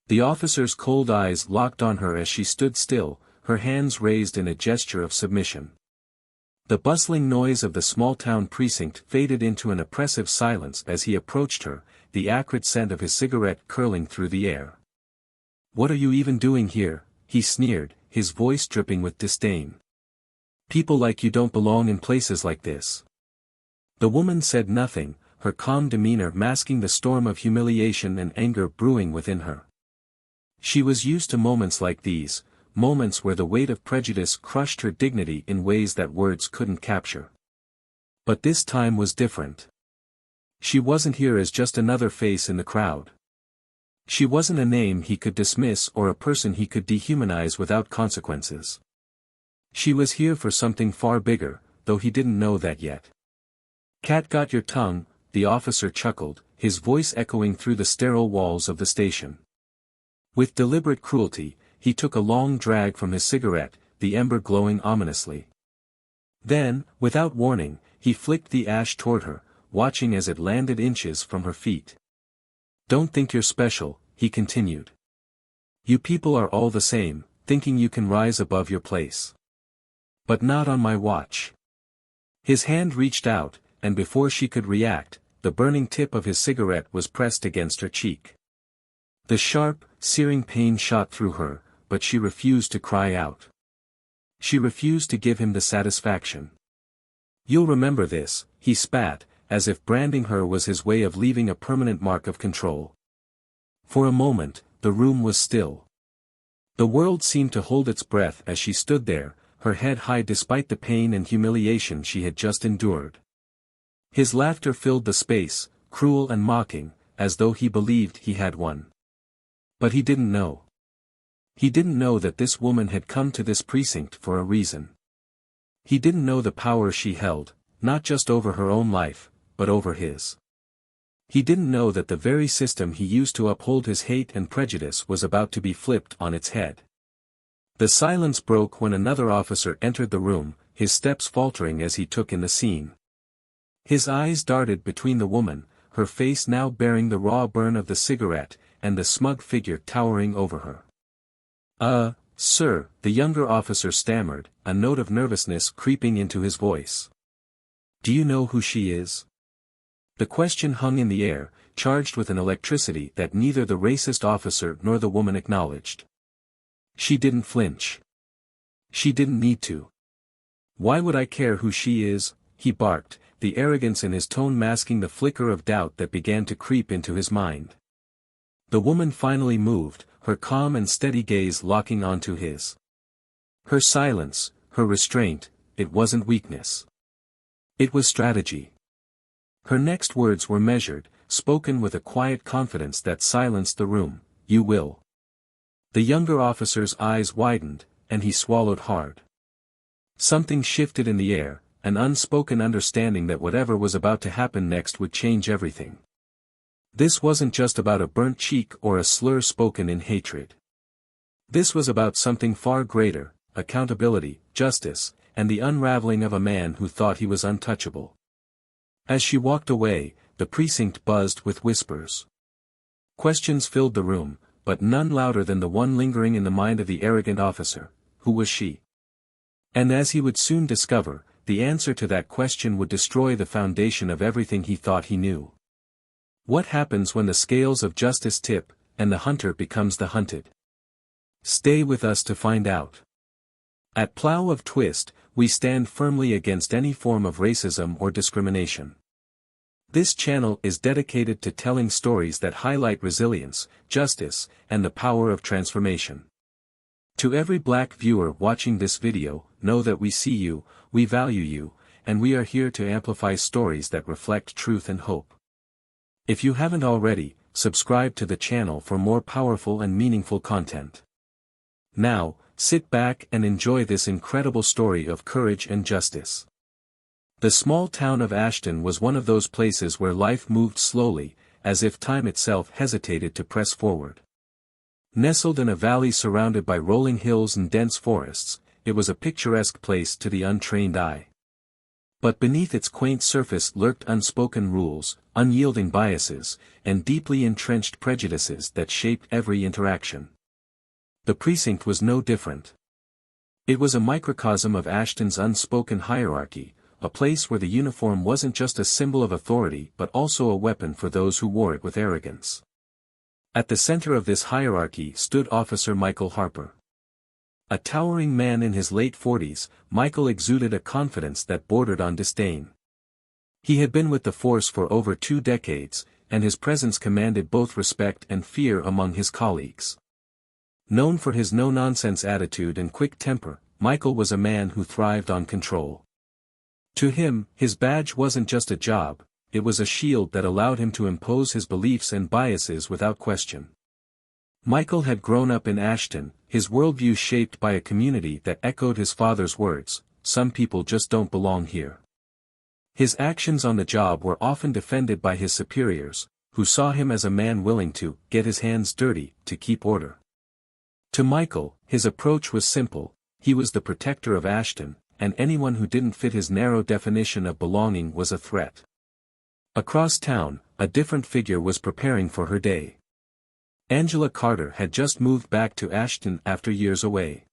The officer's cold eyes locked on her as she stood still, her hands raised in a gesture of submission. The bustling noise of the small-town precinct faded into an oppressive silence as he approached her, the acrid scent of his cigarette curling through the air. "What are you even doing here?" he sneered, his voice dripping with disdain. "People like you don't belong in places like this." The woman said nothing, her calm demeanor masking the storm of humiliation and anger brewing within her. She was used to moments like these, moments where the weight of prejudice crushed her dignity in ways that words couldn't capture. But this time was different. She wasn't here as just another face in the crowd. She wasn't a name he could dismiss or a person he could dehumanize without consequences. She was here for something far bigger, though he didn't know that yet. "Cat got your tongue," the officer chuckled, his voice echoing through the sterile walls of the station. With deliberate cruelty, he took a long drag from his cigarette, the ember glowing ominously. Then, without warning, he flicked the ash toward her, watching as it landed inches from her feet. "Don't think you're special," he continued. "You people are all the same, thinking you can rise above your place. But not on my watch." His hand reached out, and before she could react, the burning tip of his cigarette was pressed against her cheek. The sharp, searing pain shot through her, but she refused to cry out. She refused to give him the satisfaction. "You'll remember this," he spat, as if branding her was his way of leaving a permanent mark of control. For a moment, the room was still. The world seemed to hold its breath as she stood there, her head high despite the pain and humiliation she had just endured. His laughter filled the space, cruel and mocking, as though he believed he had won. But he didn't know. He didn't know that this woman had come to this precinct for a reason. He didn't know the power she held, not just over her own life, but over his. He didn't know that the very system he used to uphold his hate and prejudice was about to be flipped on its head. The silence broke when another officer entered the room, his steps faltering as he took in the scene. His eyes darted between the woman, her face now bearing the raw burn of the cigarette, and the smug figure towering over her. Sir," the younger officer stammered, a note of nervousness creeping into his voice. "Do you know who she is?" The question hung in the air, charged with an electricity that neither the racist officer nor the woman acknowledged. She didn't flinch. She didn't need to. "Why would I care who she is?" he barked, the arrogance in his tone masking the flicker of doubt that began to creep into his mind. The woman finally moved, her calm and steady gaze locking onto his. Her silence, her restraint, it wasn't weakness. It was strategy. Her next words were measured, spoken with a quiet confidence that silenced the room. "You will." The younger officer's eyes widened, and he swallowed hard. Something shifted in the air, an unspoken understanding that whatever was about to happen next would change everything. This wasn't just about a burnt cheek or a slur spoken in hatred. This was about something far greater, accountability, justice, and the unraveling of a man who thought he was untouchable. As she walked away, the precinct buzzed with whispers. Questions filled the room, but none louder than the one lingering in the mind of the arrogant officer. Who was she? And as he would soon discover, the answer to that question would destroy the foundation of everything he thought he knew. What happens when the scales of justice tip, and the hunter becomes the hunted? Stay with us to find out. At Plough of Twist, we stand firmly against any form of racism or discrimination. This channel is dedicated to telling stories that highlight resilience, justice, and the power of transformation. To every Black viewer watching this video, know that we see you, we value you, and we are here to amplify stories that reflect truth and hope. If you haven't already, subscribe to the channel for more powerful and meaningful content. Now, sit back and enjoy this incredible story of courage and justice. The small town of Ashton was one of those places where life moved slowly, as if time itself hesitated to press forward. Nestled in a valley surrounded by rolling hills and dense forests, it was a picturesque place to the untrained eye. But beneath its quaint surface lurked unspoken rules, unyielding biases, and deeply entrenched prejudices that shaped every interaction. The precinct was no different. It was a microcosm of Ashton's unspoken hierarchy, a place where the uniform wasn't just a symbol of authority but also a weapon for those who wore it with arrogance. At the center of this hierarchy stood Officer Michael Harper. A towering man in his late 40s, Michael exuded a confidence that bordered on disdain. He had been with the force for over 2 decades, and his presence commanded both respect and fear among his colleagues. Known for his no-nonsense attitude and quick temper, Michael was a man who thrived on control. To him, his badge wasn't just a job, it was a shield that allowed him to impose his beliefs and biases without question. Michael had grown up in Ashton, his worldview shaped by a community that echoed his father's words, "Some people just don't belong here." His actions on the job were often defended by his superiors, who saw him as a man willing to get his hands dirty to keep order. To Michael, his approach was simple: he was the protector of Ashton, and anyone who didn't fit his narrow definition of belonging was a threat. Across town, a different figure was preparing for her day. Angela Carter had just moved back to Ashton after years away.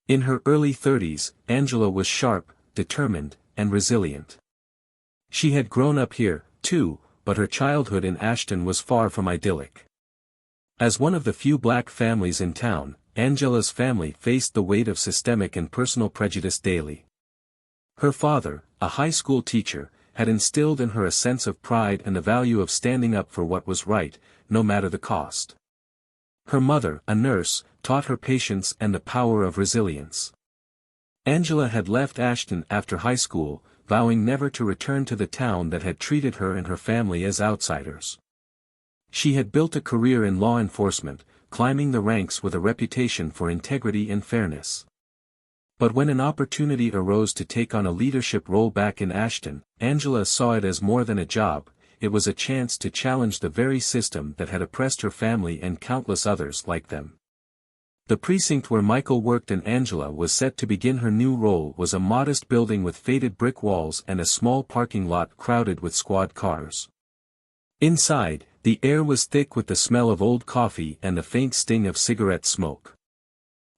In her early 30s, Angela was sharp, determined, and resilient. She had grown up here, too, but her childhood in Ashton was far from idyllic. As one of the few black families in town, Angela's family faced the weight of systemic and personal prejudice daily. Her father, a high school teacher, had instilled in her a sense of pride and the value of standing up for what was right, no matter the cost. Her mother, a nurse, taught her patience and the power of resilience. Angela had left Ashton after high school, vowing never to return to the town that had treated her and her family as outsiders. She had built a career in law enforcement, climbing the ranks with a reputation for integrity and fairness. But when an opportunity arose to take on a leadership role back in Ashton, Angela saw it as more than a job. It was a chance to challenge the very system that had oppressed her family and countless others like them. The precinct where Michael worked and Angela was set to begin her new role was a modest building with faded brick walls and a small parking lot crowded with squad cars. Inside, the air was thick with the smell of old coffee and the faint sting of cigarette smoke.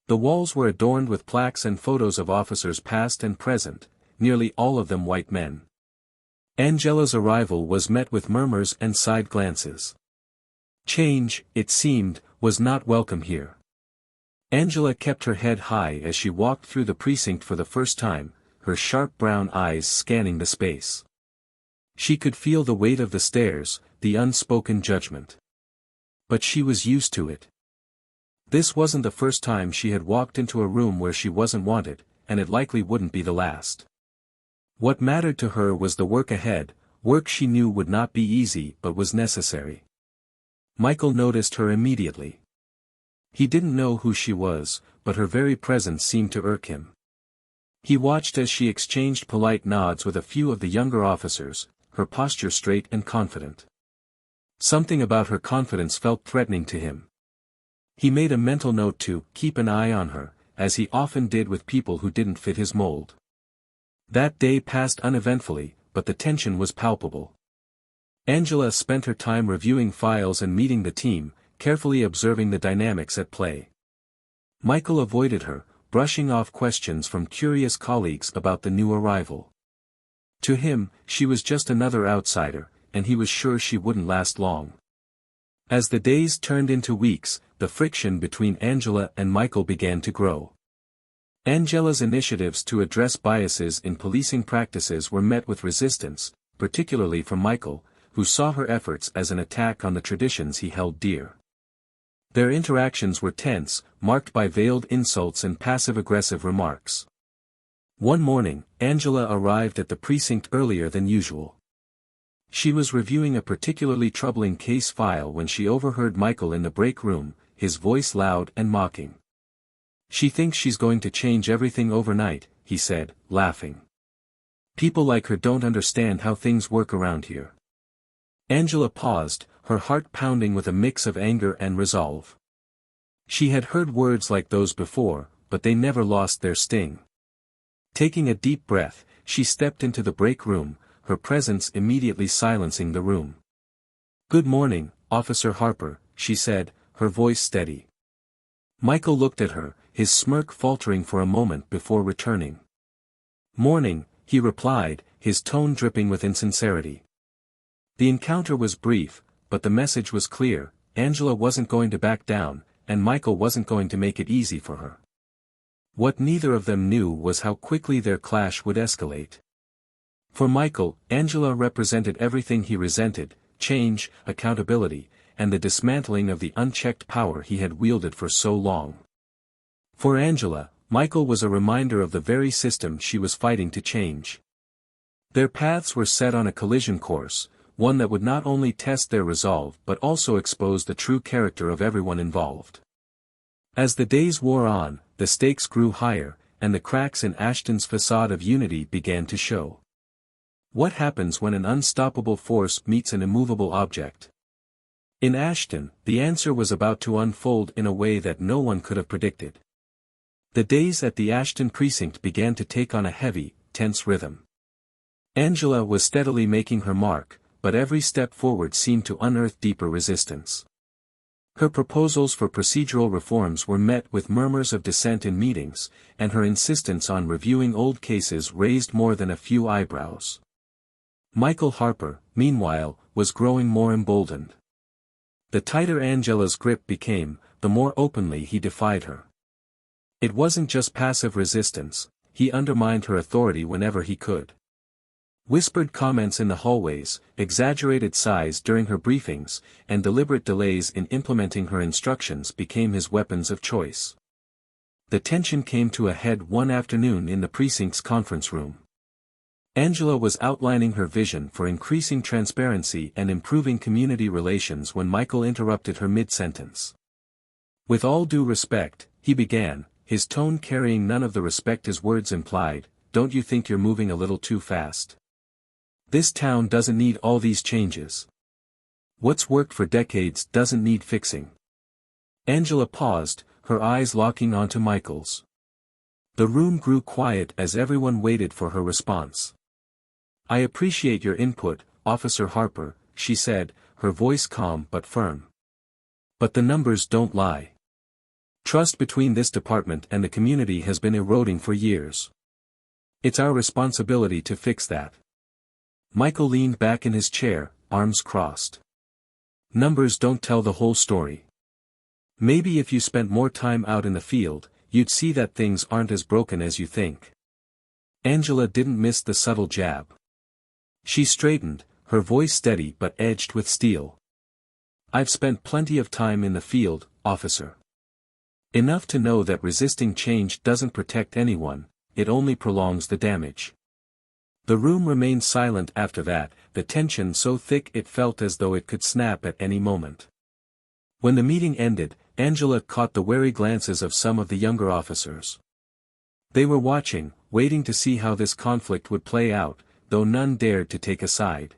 The walls were adorned with plaques and photos of officers past and present, nearly all of them white men. Angela's arrival was met with murmurs and side glances. Change, it seemed, was not welcome here. Angela kept her head high as she walked through the precinct for the first time, her sharp brown eyes scanning the space. She could feel the weight of the stairs, the unspoken judgment. But she was used to it. This wasn't the first time she had walked into a room where she wasn't wanted, and it likely wouldn't be the last. What mattered to her was the work ahead, work she knew would not be easy but was necessary. Michael noticed her immediately. He didn't know who she was, but her very presence seemed to irk him. He watched as she exchanged polite nods with a few of the younger officers, her posture straight and confident. Something about her confidence felt threatening to him. He made a mental note to keep an eye on her, as he often did with people who didn't fit his mold. That day passed uneventfully, but the tension was palpable. Angela spent her time reviewing files and meeting the team, carefully observing the dynamics at play. Michael avoided her, brushing off questions from curious colleagues about the new arrival. To him, she was just another outsider, and he was sure she wouldn't last long. As the days turned into weeks, the friction between Angela and Michael began to grow. Angela's initiatives to address biases in policing practices were met with resistance, particularly from Michael, who saw her efforts as an attack on the traditions he held dear. Their interactions were tense, marked by veiled insults and passive-aggressive remarks. One morning, Angela arrived at the precinct earlier than usual. She was reviewing a particularly troubling case file when she overheard Michael in the break room, his voice loud and mocking. "She thinks she's going to change everything overnight," he said, laughing. "People like her don't understand how things work around here." Angela paused, her heart pounding with a mix of anger and resolve. She had heard words like those before, but they never lost their sting. Taking a deep breath, she stepped into the break room, her presence immediately silencing the room. "Good morning, Officer Harper," she said, her voice steady. Michael looked at her, his smirk faltering for a moment before returning. "Morning," he replied, his tone dripping with insincerity. The encounter was brief, but the message was clear: Angela wasn't going to back down, and Michael wasn't going to make it easy for her. What neither of them knew was how quickly their clash would escalate. For Michael, Angela represented everything he resented: change, accountability, and the dismantling of the unchecked power he had wielded for so long. For Angela, Michael was a reminder of the very system she was fighting to change. Their paths were set on a collision course, one that would not only test their resolve but also expose the true character of everyone involved. As the days wore on, the stakes grew higher, and the cracks in Ashton's facade of unity began to show. What happens when an unstoppable force meets an immovable object? In Ashton, the answer was about to unfold in a way that no one could have predicted. The days at the Ashton precinct began to take on a heavy, tense rhythm. Angela was steadily making her mark, but every step forward seemed to unearth deeper resistance. Her proposals for procedural reforms were met with murmurs of dissent in meetings, and her insistence on reviewing old cases raised more than a few eyebrows. Michael Harper, meanwhile, was growing more emboldened. The tighter Angela's grip became, the more openly he defied her. It wasn't just passive resistance, he undermined her authority whenever he could. Whispered comments in the hallways, exaggerated sighs during her briefings, and deliberate delays in implementing her instructions became his weapons of choice. The tension came to a head one afternoon in the precinct's conference room. Angela was outlining her vision for increasing transparency and improving community relations when Michael interrupted her mid-sentence. "With all due respect," he began, his tone carrying none of the respect his words implied, "don't you think you're moving a little too fast? This town doesn't need all these changes. What's worked for decades doesn't need fixing." Angela paused, her eyes locking onto Michael's. The room grew quiet as everyone waited for her response. "I appreciate your input, Officer Harper," she said, her voice calm but firm. "But the numbers don't lie. Trust between this department and the community has been eroding for years. It's our responsibility to fix that." Michael leaned back in his chair, arms crossed. "Numbers don't tell the whole story. Maybe if you spent more time out in the field, you'd see that things aren't as broken as you think." Angela didn't miss the subtle jab. She straightened, her voice steady but edged with steel. "I've spent plenty of time in the field, officer. Enough to know that resisting change doesn't protect anyone, it only prolongs the damage." The room remained silent after that, the tension so thick it felt as though it could snap at any moment. When the meeting ended, Angela caught the wary glances of some of the younger officers. They were watching, waiting to see how this conflict would play out, though none dared to take a side.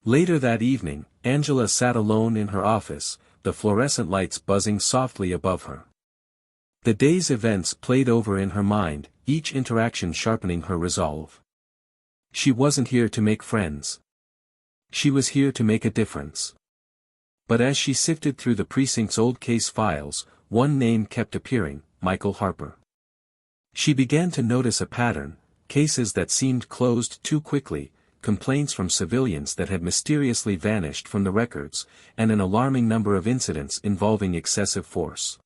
Later that evening, Angela sat alone in her office, the fluorescent lights buzzing softly above her. The day's events played over in her mind, each interaction sharpening her resolve. She wasn't here to make friends. She was here to make a difference. But as she sifted through the precinct's old case files, one name kept appearing: Michael Harper. She began to notice a pattern: cases that seemed closed too quickly, complaints from civilians that had mysteriously vanished from the records, and an alarming number of incidents involving excessive force.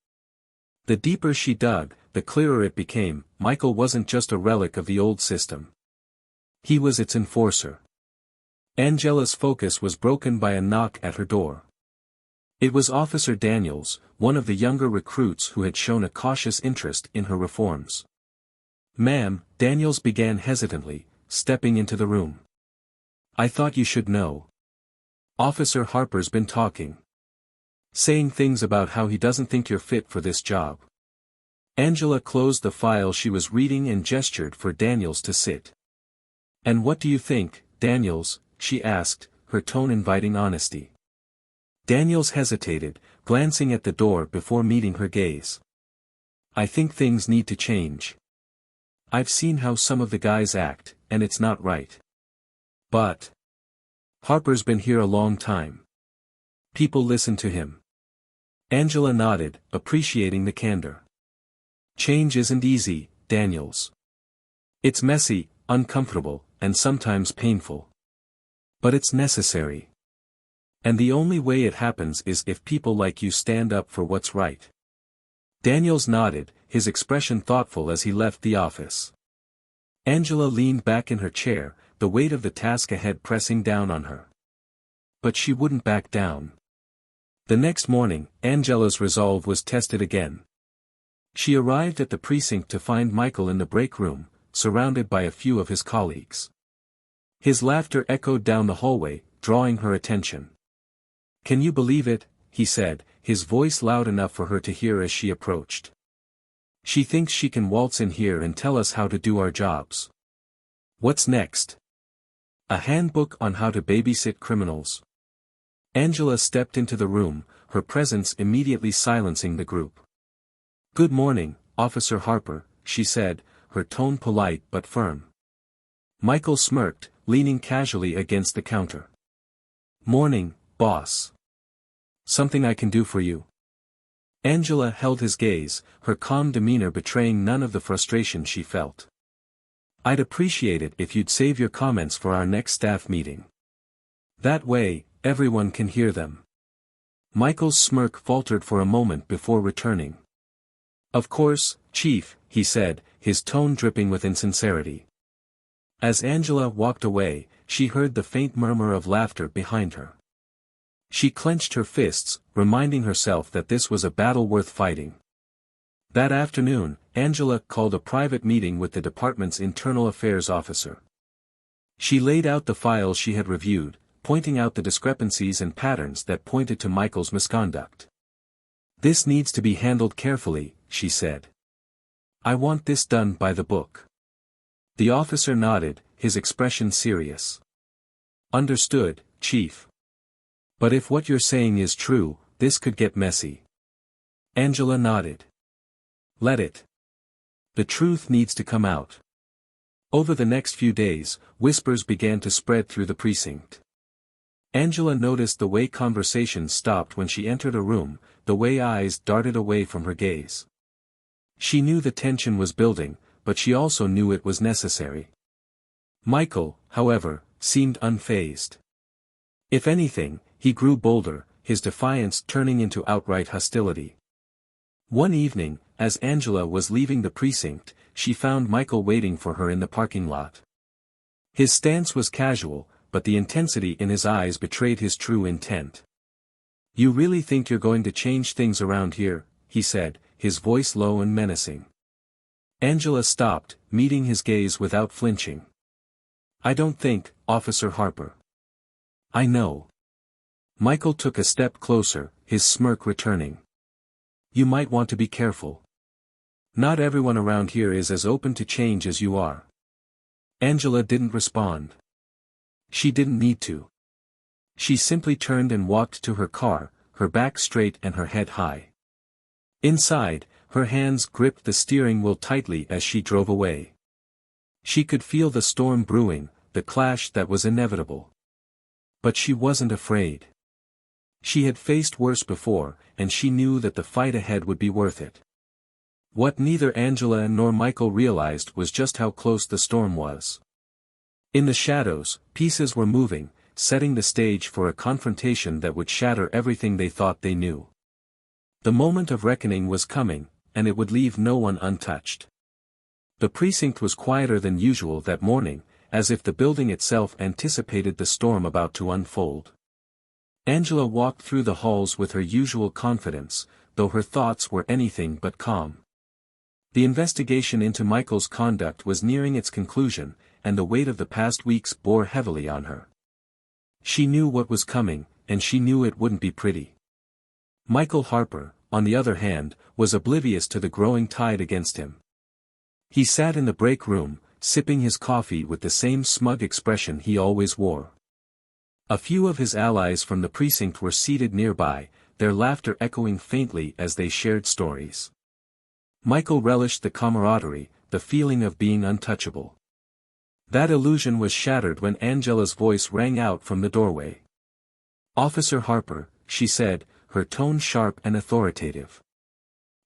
The deeper she dug, the clearer it became: Michael wasn't just a relic of the old system. He was its enforcer. Angela's focus was broken by a knock at her door. It was Officer Daniels, one of the younger recruits who had shown a cautious interest in her reforms. "Ma'am," Daniels began hesitantly, stepping into the room. "I thought you should know. Officer Harper's been talking. Saying things about how he doesn't think you're fit for this job." Angela closed the file she was reading and gestured for Daniels to sit. "And what do you think, Daniels?" she asked, her tone inviting honesty. Daniels hesitated, glancing at the door before meeting her gaze. "I think things need to change. I've seen how some of the guys act," and it's not right. But Harper's been here a long time. People listen to him. Angela nodded, appreciating the candor. Change isn't easy, Daniels. It's messy, uncomfortable, and sometimes painful. But it's necessary. And the only way it happens is if people like you stand up for what's right. Daniels nodded, his expression thoughtful as he left the office. Angela leaned back in her chair, the weight of the task ahead pressing down on her. But she wouldn't back down. The next morning, Angela's resolve was tested again. She arrived at the precinct to find Michael in the break room, surrounded by a few of his colleagues. His laughter echoed down the hallway, drawing her attention. "Can you believe it?" he said, his voice loud enough for her to hear as she approached. "She thinks she can waltz in here and tell us how to do our jobs. What's next? A handbook on how to babysit criminals?" Angela stepped into the room, her presence immediately silencing the group. "Good morning, Officer Harper," she said, her tone polite but firm. Michael smirked, leaning casually against the counter. "Morning, boss. Something I can do for you?" Angela held his gaze, her calm demeanor betraying none of the frustration she felt. "I'd appreciate it if you'd save your comments for our next staff meeting. That way, everyone can hear them." Michael's smirk faltered for a moment before returning. "Of course, Chief," he said, his tone dripping with insincerity. As Angela walked away, she heard the faint murmur of laughter behind her. She clenched her fists, reminding herself that this was a battle worth fighting. That afternoon, Angela called a private meeting with the department's internal affairs officer. She laid out the files she had reviewed, pointing out the discrepancies and patterns that pointed to Michael's misconduct. "This needs to be handled carefully," she said. "I want this done by the book." The officer nodded, his expression serious. "Understood, Chief. But if what you're saying is true, this could get messy." Angela nodded. "Let it. The truth needs to come out." Over the next few days, whispers began to spread through the precinct. Angela noticed the way conversations stopped when she entered a room, the way eyes darted away from her gaze. She knew the tension was building, but she also knew it was necessary. Michael, however, seemed unfazed. If anything, he grew bolder, his defiance turning into outright hostility. One evening, as Angela was leaving the precinct, she found Michael waiting for her in the parking lot. His stance was casual, but the intensity in his eyes betrayed his true intent. "You really think you're going to change things around here?" he said, his voice low and menacing. Angela stopped, meeting his gaze without flinching. "I don't think, Officer Harper." "I know." Michael took a step closer, his smirk returning. "You might want to be careful. Not everyone around here is as open to change as you are." Angela didn't respond. She didn't need to. She simply turned and walked to her car, her back straight and her head high. Inside, her hands gripped the steering wheel tightly as she drove away. She could feel the storm brewing, the clash that was inevitable. But she wasn't afraid. She had faced worse before, and she knew that the fight ahead would be worth it. What neither Angela nor Michael realized was just how close the storm was. In the shadows, pieces were moving, setting the stage for a confrontation that would shatter everything they thought they knew. The moment of reckoning was coming, and it would leave no one untouched. The precinct was quieter than usual that morning, as if the building itself anticipated the storm about to unfold. Angela walked through the halls with her usual confidence, though her thoughts were anything but calm. The investigation into Michael's conduct was nearing its conclusion, and the weight of the past weeks bore heavily on her. She knew what was coming, and she knew it wouldn't be pretty. Michael Harper, on the other hand, was oblivious to the growing tide against him. He sat in the break room, sipping his coffee with the same smug expression he always wore. A few of his allies from the precinct were seated nearby, their laughter echoing faintly as they shared stories. Michael relished the camaraderie, the feeling of being untouchable. That illusion was shattered when Angela's voice rang out from the doorway. "Officer Harper," she said, her tone sharp and authoritative.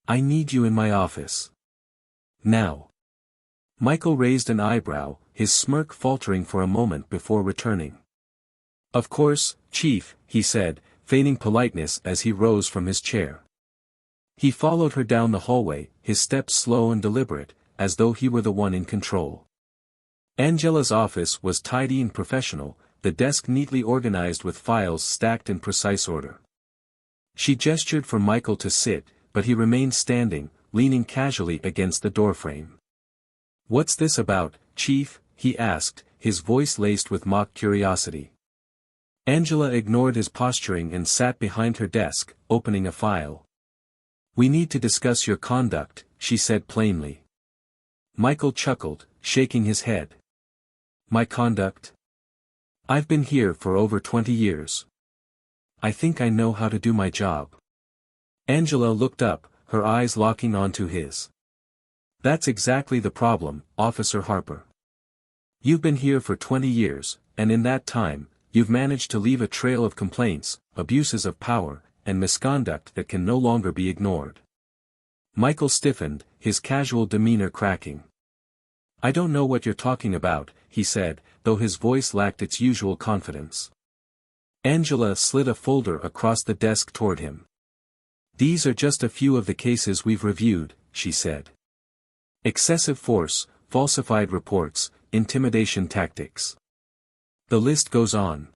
"I need you in my office. Now." Michael raised an eyebrow, his smirk faltering for a moment before returning. "Of course, Chief," he said, feigning politeness as he rose from his chair. He followed her down the hallway, his steps slow and deliberate, as though he were the one in control. Angela's office was tidy and professional, the desk neatly organized with files stacked in precise order. She gestured for Michael to sit, but he remained standing, leaning casually against the doorframe. "What's this about, Chief?" he asked, his voice laced with mock curiosity. Angela ignored his posturing and sat behind her desk, opening a file. "We need to discuss your conduct," she said plainly. Michael chuckled, shaking his head. "My conduct? I've been here for over 20 years. I think I know how to do my job." Angela looked up, her eyes locking onto his. "That's exactly the problem, Officer Harper. You've been here for 20 years, and in that time, you've managed to leave a trail of complaints, abuses of power, and misconduct that can no longer be ignored." Michael stiffened, his casual demeanor cracking. "I don't know what you're talking about," he said, though his voice lacked its usual confidence. Angela slid a folder across the desk toward him. "These are just a few of the cases we've reviewed," she said. "Excessive force, falsified reports, intimidation tactics. The list goes on."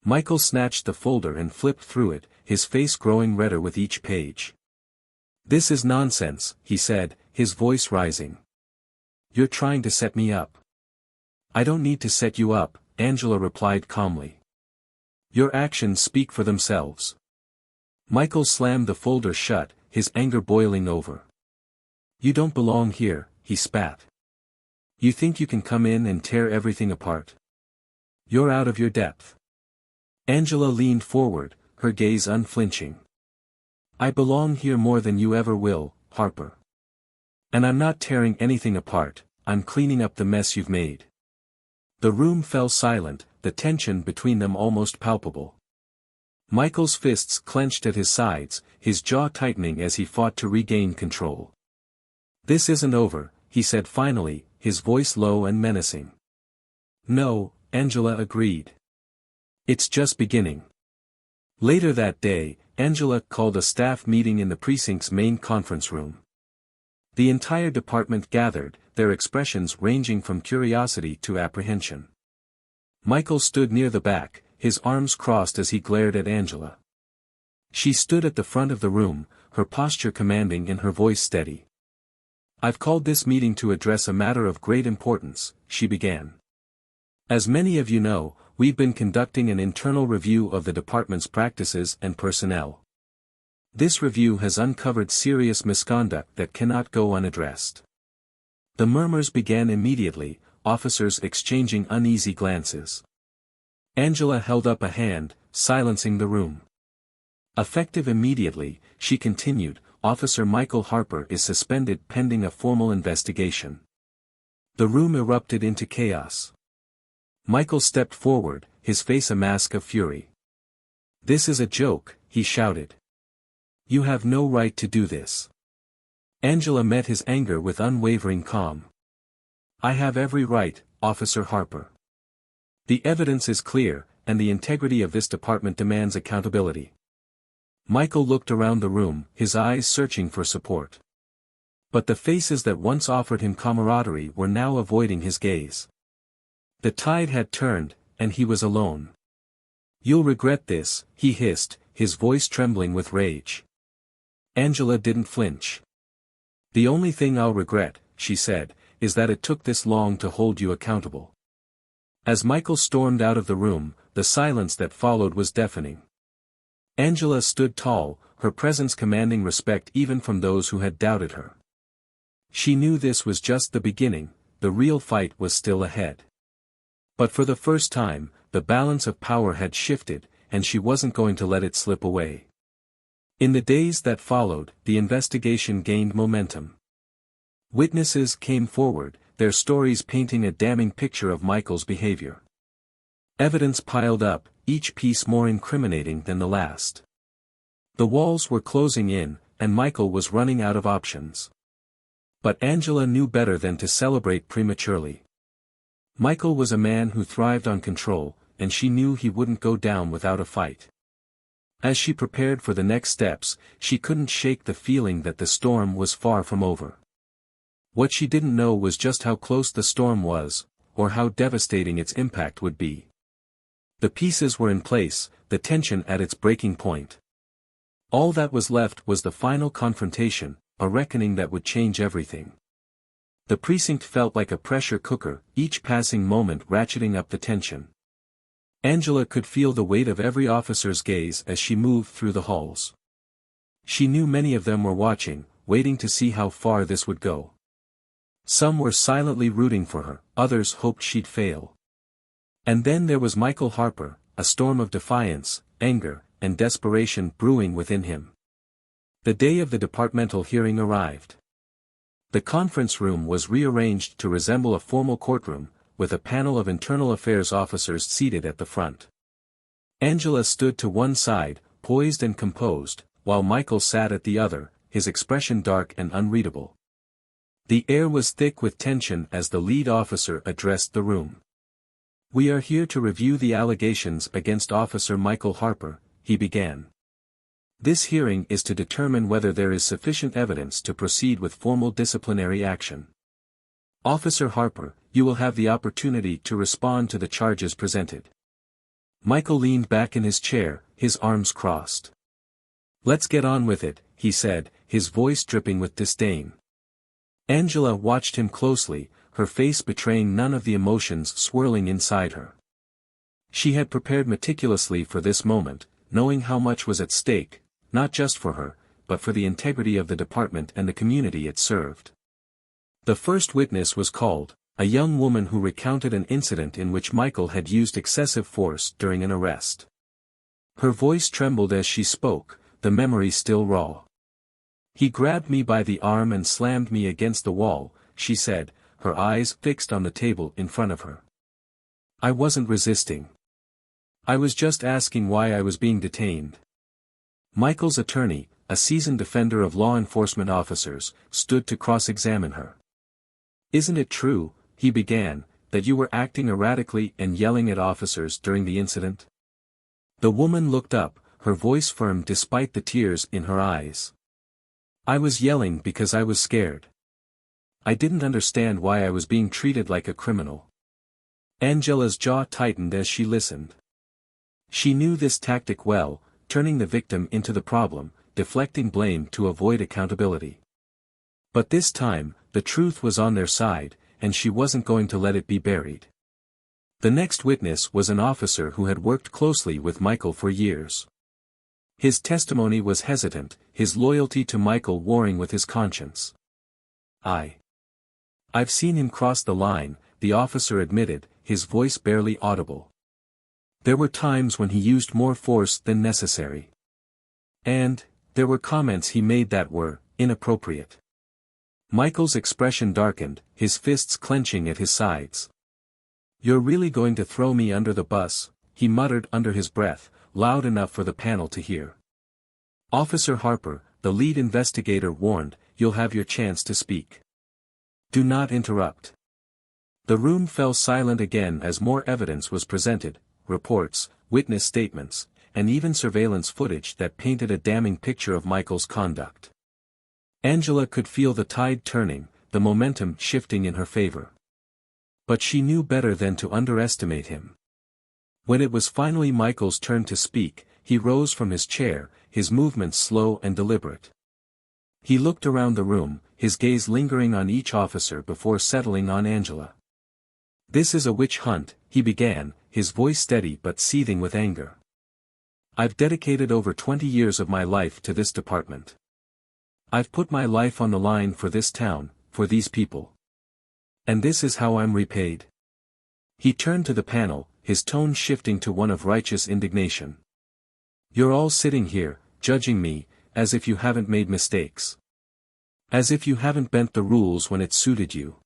Michael snatched the folder and flipped through it, his face growing redder with each page. "This is nonsense," he said, his voice rising. "You're trying to set me up." "I don't need to set you up," Angela replied calmly. "Your actions speak for themselves." Michael slammed the folder shut, his anger boiling over. "You don't belong here," he spat. "You think you can come in and tear everything apart? You're out of your depth." Angela leaned forward, her gaze unflinching. "I belong here more than you ever will, Harper. And I'm not tearing anything apart, I'm cleaning up the mess you've made." The room fell silent, the tension between them almost palpable. Michael's fists clenched at his sides, his jaw tightening as he fought to regain control. "This isn't over," he said finally, his voice low and menacing. "No," Angela agreed. "It's just beginning." Later that day, Angela called a staff meeting in the precinct's main conference room. The entire department gathered, their expressions ranging from curiosity to apprehension. Michael stood near the back, his arms crossed as he glared at Angela. She stood at the front of the room, her posture commanding and her voice steady. "I've called this meeting to address a matter of great importance," she began. "As many of you know, we've been conducting an internal review of the department's practices and personnel. This review has uncovered serious misconduct that cannot go unaddressed." The murmurs began immediately, officers exchanging uneasy glances. Angela held up a hand, silencing the room. "Effective immediately," she continued, "Officer Michael Harper is suspended pending a formal investigation." The room erupted into chaos. Michael stepped forward, his face a mask of fury. "This is a joke," he shouted. "You have no right to do this." Angela met his anger with unwavering calm. "I have every right, Officer Harper. The evidence is clear, and the integrity of this department demands accountability." Michael looked around the room, his eyes searching for support. But the faces that once offered him camaraderie were now avoiding his gaze. The tide had turned, and he was alone. "You'll regret this," he hissed, his voice trembling with rage. Angela didn't flinch. "The only thing I'll regret," she said, "is that it took this long to hold you accountable." As Michael stormed out of the room, the silence that followed was deafening. Angela stood tall, her presence commanding respect even from those who had doubted her. She knew this was just the beginning, the real fight was still ahead. But for the first time, the balance of power had shifted, and she wasn't going to let it slip away. In the days that followed, the investigation gained momentum. Witnesses came forward, their stories painting a damning picture of Michael's behavior. Evidence piled up, each piece more incriminating than the last. The walls were closing in, and Michael was running out of options. But Angela knew better than to celebrate prematurely. Michael was a man who thrived on control, and she knew he wouldn't go down without a fight. As she prepared for the next steps, she couldn't shake the feeling that the storm was far from over. What she didn't know was just how close the storm was, or how devastating its impact would be. The pieces were in place, the tension at its breaking point. All that was left was the final confrontation, a reckoning that would change everything. The precinct felt like a pressure cooker, each passing moment ratcheting up the tension. Angela could feel the weight of every officer's gaze as she moved through the halls. She knew many of them were watching, waiting to see how far this would go. Some were silently rooting for her, others hoped she'd fail. And then there was Michael Harper, a storm of defiance, anger, and desperation brewing within him. The day of the departmental hearing arrived. The conference room was rearranged to resemble a formal courtroom, with a panel of internal affairs officers seated at the front. Angela stood to one side, poised and composed, while Michael sat at the other, his expression dark and unreadable. The air was thick with tension as the lead officer addressed the room. "We are here to review the allegations against Officer Michael Harper," he began. "This hearing is to determine whether there is sufficient evidence to proceed with formal disciplinary action. Officer Harper, you will have the opportunity to respond to the charges presented." Michael leaned back in his chair, his arms crossed. "Let's get on with it," he said, his voice dripping with disdain. Angela watched him closely, her face betraying none of the emotions swirling inside her. She had prepared meticulously for this moment, knowing how much was at stake, not just for her, but for the integrity of the department and the community it served. The first witness was called, a young woman who recounted an incident in which Michael had used excessive force during an arrest. Her voice trembled as she spoke, the memory still raw. "He grabbed me by the arm and slammed me against the wall," she said, her eyes fixed on the table in front of her. "I wasn't resisting. I was just asking why I was being detained." Michael's attorney, a seasoned defender of law enforcement officers, stood to cross-examine her. "Isn't it true," he began, "that you were acting erratically and yelling at officers during the incident?" The woman looked up, her voice firm despite the tears in her eyes. "I was yelling because I was scared. I didn't understand why I was being treated like a criminal." Angela's jaw tightened as she listened. She knew this tactic well, turning the victim into the problem, deflecting blame to avoid accountability. But this time, the truth was on their side, and she wasn't going to let it be buried. The next witness was an officer who had worked closely with Michael for years. His testimony was hesitant, his loyalty to Michael warring with his conscience. "I've seen him cross the line," the officer admitted, his voice barely audible. "There were times when he used more force than necessary. And, there were comments he made that were inappropriate." Michael's expression darkened, his fists clenching at his sides. "You're really going to throw me under the bus," he muttered under his breath, loud enough for the panel to hear. "Officer Harper," the lead investigator warned, "you'll have your chance to speak. Do not interrupt." The room fell silent again as more evidence was presented, reports, witness statements, and even surveillance footage that painted a damning picture of Michael's conduct. Angela could feel the tide turning, the momentum shifting in her favor. But she knew better than to underestimate him. When it was finally Michael's turn to speak, he rose from his chair, his movements slow and deliberate. He looked around the room, his gaze lingering on each officer before settling on Angela. "This is a witch hunt," he began, his voice steady but seething with anger. "I've dedicated over 20 years of my life to this department. I've put my life on the line for this town, for these people. And this is how I'm repaid." He turned to the panel, his tone shifting to one of righteous indignation. "You're all sitting here, judging me, as if you haven't made mistakes. As if you haven't bent the rules when it suited you.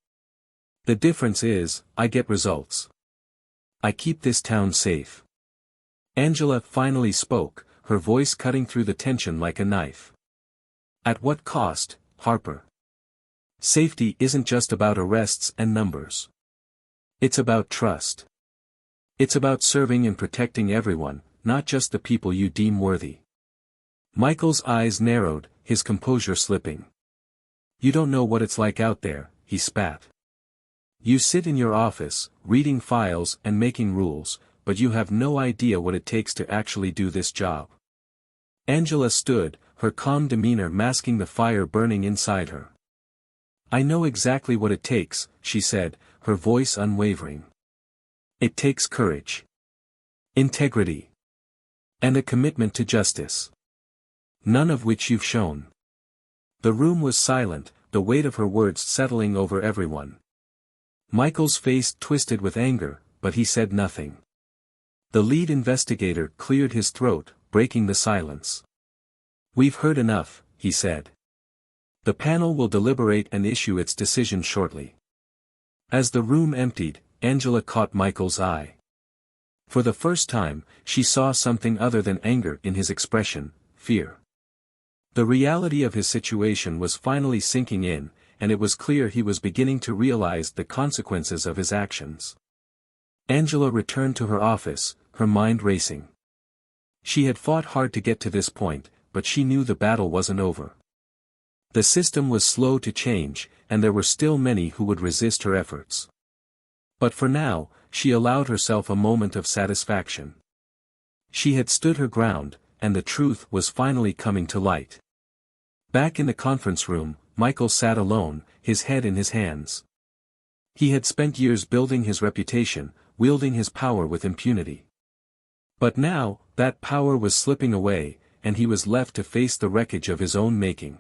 The difference is, I get results. I keep this town safe. Angela finally spoke, her voice cutting through the tension like a knife. At what cost, Harper? Safety isn't just about arrests and numbers. It's about trust. It's about serving and protecting everyone, not just the people you deem worthy. Michael's eyes narrowed, his composure slipping. You don't know what it's like out there, he spat. You sit in your office, reading files and making rules, but you have no idea what it takes to actually do this job. Angela stood, her calm demeanor masking the fire burning inside her. I know exactly what it takes, she said, her voice unwavering. It takes courage, integrity, and a commitment to justice. None of which you've shown. The room was silent, the weight of her words settling over everyone. Michael's face twisted with anger, but he said nothing. The lead investigator cleared his throat, breaking the silence. We've heard enough, he said. The panel will deliberate and issue its decision shortly. As the room emptied, Angela caught Michael's eye. For the first time, she saw something other than anger in his expression, fear. The reality of his situation was finally sinking in, and it was clear he was beginning to realize the consequences of his actions. Angela returned to her office, her mind racing. She had fought hard to get to this point, but she knew the battle wasn't over. The system was slow to change, and there were still many who would resist her efforts. But for now, she allowed herself a moment of satisfaction. She had stood her ground, and the truth was finally coming to light. Back in the conference room, Michael sat alone, his head in his hands. He had spent years building his reputation, wielding his power with impunity. But now, that power was slipping away, and he was left to face the wreckage of his own making.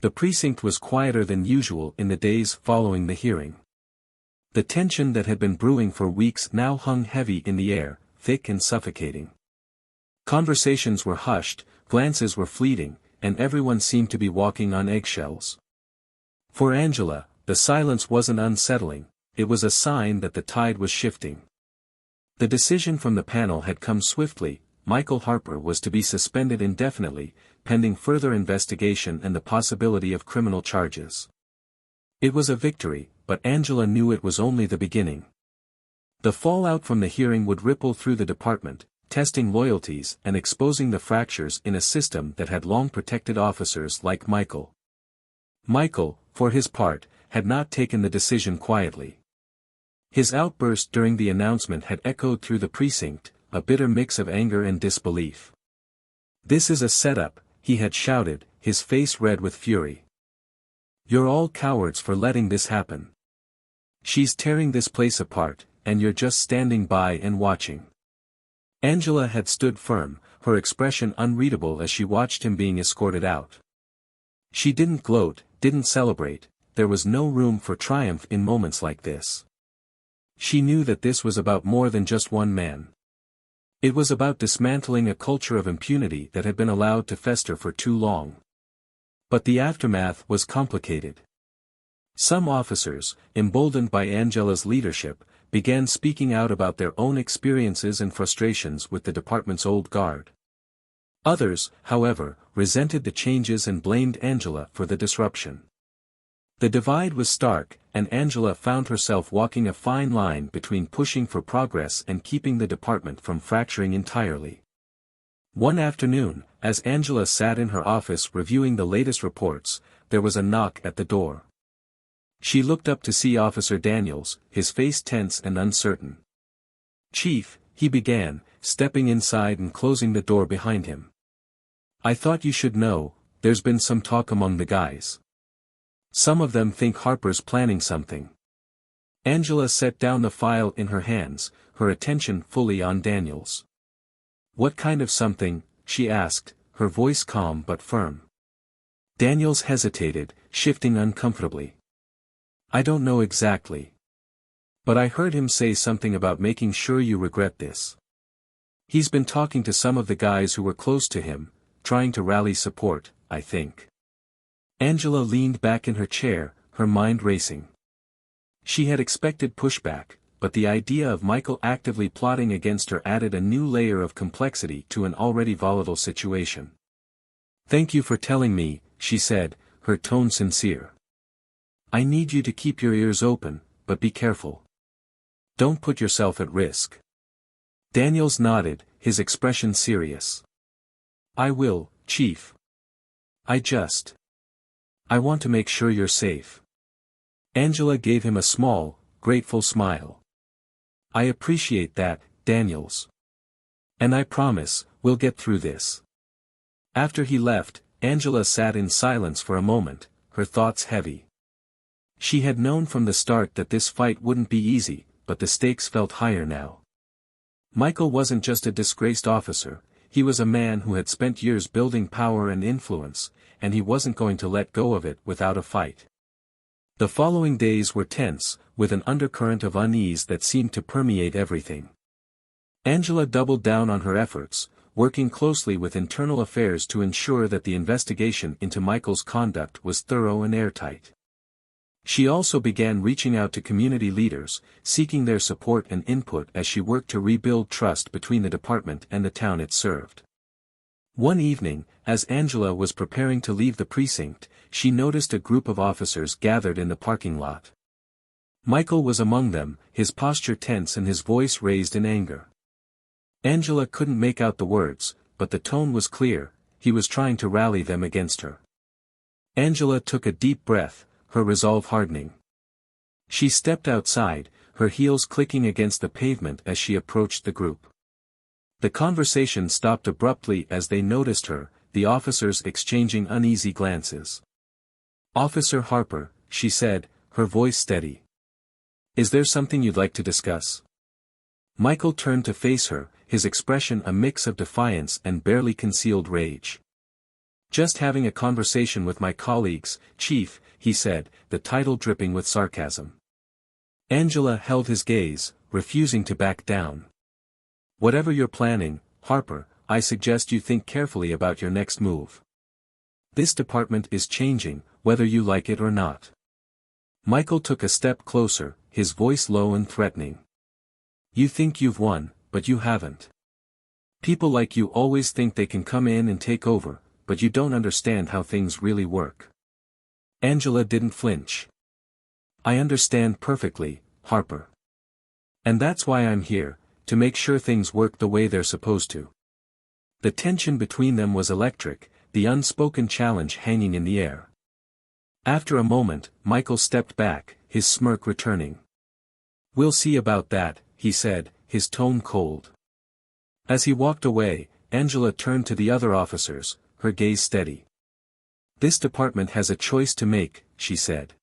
The precinct was quieter than usual in the days following the hearing. The tension that had been brewing for weeks now hung heavy in the air, thick and suffocating. Conversations were hushed, glances were fleeting, and everyone seemed to be walking on eggshells. For Angela, the silence wasn't unsettling, it was a sign that the tide was shifting. The decision from the panel had come swiftly. Michael Harper was to be suspended indefinitely, pending further investigation and the possibility of criminal charges. It was a victory, but Angela knew it was only the beginning. The fallout from the hearing would ripple through the department, testing loyalties and exposing the fractures in a system that had long protected officers like Michael. Michael, for his part, had not taken the decision quietly. His outburst during the announcement had echoed through the precinct, a bitter mix of anger and disbelief. This is a setup, he had shouted, his face red with fury. You're all cowards for letting this happen. She's tearing this place apart, and you're just standing by and watching. Angela had stood firm, her expression unreadable as she watched him being escorted out. She didn't gloat, didn't celebrate, there was no room for triumph in moments like this. She knew that this was about more than just one man. It was about dismantling a culture of impunity that had been allowed to fester for too long. But the aftermath was complicated. Some officers, emboldened by Angela's leadership, began speaking out about their own experiences and frustrations with the department's old guard. Others, however, resented the changes and blamed Angela for the disruption. The divide was stark, and Angela found herself walking a fine line between pushing for progress and keeping the department from fracturing entirely. One afternoon, as Angela sat in her office reviewing the latest reports, there was a knock at the door. She looked up to see Officer Daniels, his face tense and uncertain. "Chief," he began, stepping inside and closing the door behind him. "I thought you should know, there's been some talk among the guys. Some of them think Harper's planning something." Angela set down the file in her hands, her attention fully on Daniels. "What kind of something?" she asked, her voice calm but firm. Daniels hesitated, shifting uncomfortably. "I don't know exactly. But I heard him say something about making sure you regret this. He's been talking to some of the guys who were close to him, trying to rally support, I think." Angela leaned back in her chair, her mind racing. She had expected pushback, but the idea of Michael actively plotting against her added a new layer of complexity to an already volatile situation. "Thank you for telling me," she said, her tone sincere. "I need you to keep your ears open, but be careful. Don't put yourself at risk." Daniels nodded, his expression serious. "I will, Chief. I want to make sure you're safe." Angela gave him a small, grateful smile. "I appreciate that, Daniels. And I promise, we'll get through this." After he left, Angela sat in silence for a moment, her thoughts heavy. She had known from the start that this fight wouldn't be easy, but the stakes felt higher now. Michael wasn't just a disgraced officer, he was a man who had spent years building power and influence, and he wasn't going to let go of it without a fight. The following days were tense, with an undercurrent of unease that seemed to permeate everything. Angela doubled down on her efforts, working closely with internal affairs to ensure that the investigation into Michael's conduct was thorough and airtight. She also began reaching out to community leaders, seeking their support and input as she worked to rebuild trust between the department and the town it served. One evening, as Angela was preparing to leave the precinct, she noticed a group of officers gathered in the parking lot. Michael was among them, his posture tense and his voice raised in anger. Angela couldn't make out the words, but the tone was clear, he was trying to rally them against her. Angela took a deep breath, her resolve hardening. She stepped outside, her heels clicking against the pavement as she approached the group. The conversation stopped abruptly as they noticed her, the officers exchanging uneasy glances. "Officer Harper," she said, her voice steady. "Is there something you'd like to discuss?" Michael turned to face her, his expression a mix of defiance and barely concealed rage. "Just having a conversation with my colleagues, Chief," he said, the title dripping with sarcasm. Angela held his gaze, refusing to back down. "Whatever you're planning, Harper, I suggest you think carefully about your next move. This department is changing, whether you like it or not." Michael took a step closer, his voice low and threatening. "You think you've won, but you haven't. People like you always think they can come in and take over, but you don't understand how things really work." Angela didn't flinch. "I understand perfectly, Harper. And that's why I'm here, to make sure things work the way they're supposed to." The tension between them was electric, the unspoken challenge hanging in the air. After a moment, Michael stepped back, his smirk returning. "We'll see about that," he said, his tone cold. As he walked away, Angela turned to the other officers, her gaze steady. "This department has a choice to make," she said.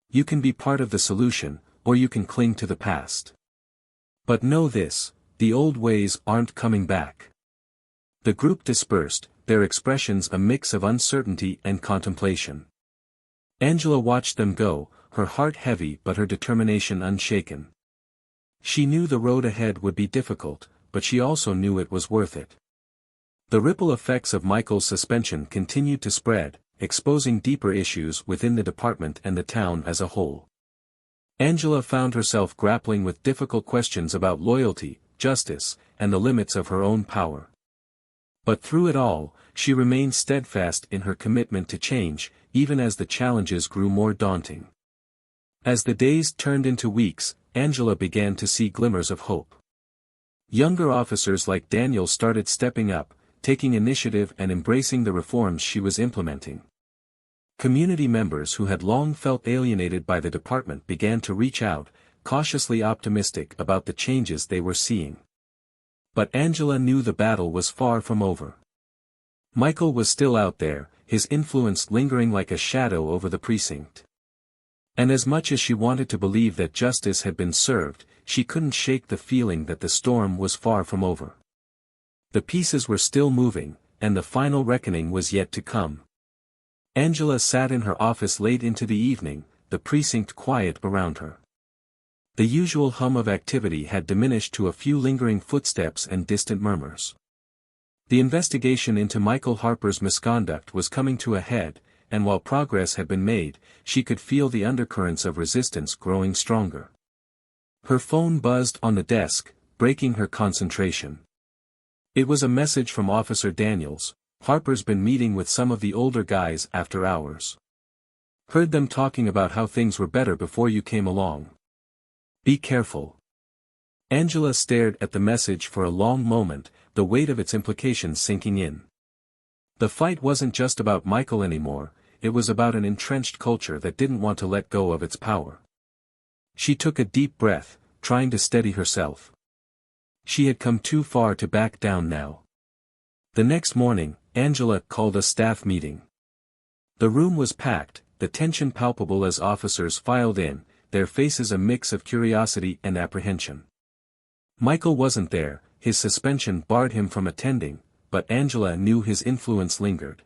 "You can be part of the solution, or you can cling to the past. But know this, the old ways aren't coming back." The group dispersed, their expressions a mix of uncertainty and contemplation. Angela watched them go, her heart heavy but her determination unshaken. She knew the road ahead would be difficult, but she also knew it was worth it. The ripple effects of Michael's suspension continued to spread, exposing deeper issues within the department and the town as a whole. Angela found herself grappling with difficult questions about loyalty, justice, and the limits of her own power. But through it all, she remained steadfast in her commitment to change, even as the challenges grew more daunting. As the days turned into weeks, Angela began to see glimmers of hope. Younger officers like Daniel started stepping up, taking initiative and embracing the reforms she was implementing. Community members who had long felt alienated by the department began to reach out, cautiously optimistic about the changes they were seeing. But Angela knew the battle was far from over. Michael was still out there, his influence lingering like a shadow over the precinct. And as much as she wanted to believe that justice had been served, she couldn't shake the feeling that the storm was far from over. The pieces were still moving, and the final reckoning was yet to come. Angela sat in her office late into the evening, the precinct quiet around her. The usual hum of activity had diminished to a few lingering footsteps and distant murmurs. The investigation into Michael Harper's misconduct was coming to a head, and while progress had been made, she could feel the undercurrents of resistance growing stronger. Her phone buzzed on the desk, breaking her concentration. It was a message from Officer Daniels. "Harper's been meeting with some of the older guys after hours. Heard them talking about how things were better before you came along. Be careful." Angela stared at the message for a long moment, the weight of its implications sinking in. The fight wasn't just about Michael anymore, it was about an entrenched culture that didn't want to let go of its power. She took a deep breath, trying to steady herself. She had come too far to back down now. The next morning, Angela called a staff meeting. The room was packed, the tension palpable as officers filed in, their faces a mix of curiosity and apprehension. Michael wasn't there, his suspension barred him from attending, but Angela knew his influence lingered.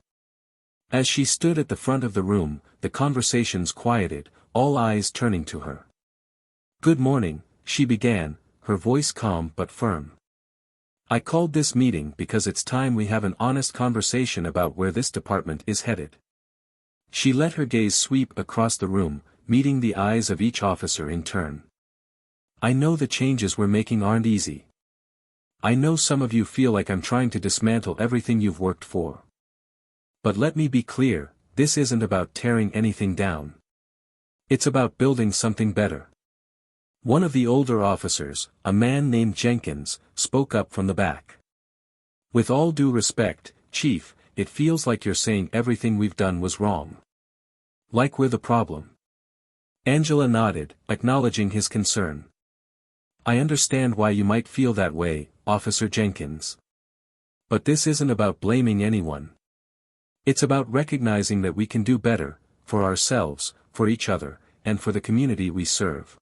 As she stood at the front of the room, the conversations quieted, all eyes turning to her. "Good morning," she began, her voice calm but firm. "I called this meeting because it's time we have an honest conversation about where this department is headed." She let her gaze sweep across the room, meeting the eyes of each officer in turn. "I know the changes we're making aren't easy. I know some of you feel like I'm trying to dismantle everything you've worked for. But let me be clear, this isn't about tearing anything down. It's about building something better." One of the older officers, a man named Jenkins, spoke up from the back. "With all due respect, Chief, it feels like you're saying everything we've done was wrong. Like we're the problem." Angela nodded, acknowledging his concern. "I understand why you might feel that way, Officer Jenkins. But this isn't about blaming anyone. It's about recognizing that we can do better, for ourselves, for each other, and for the community we serve."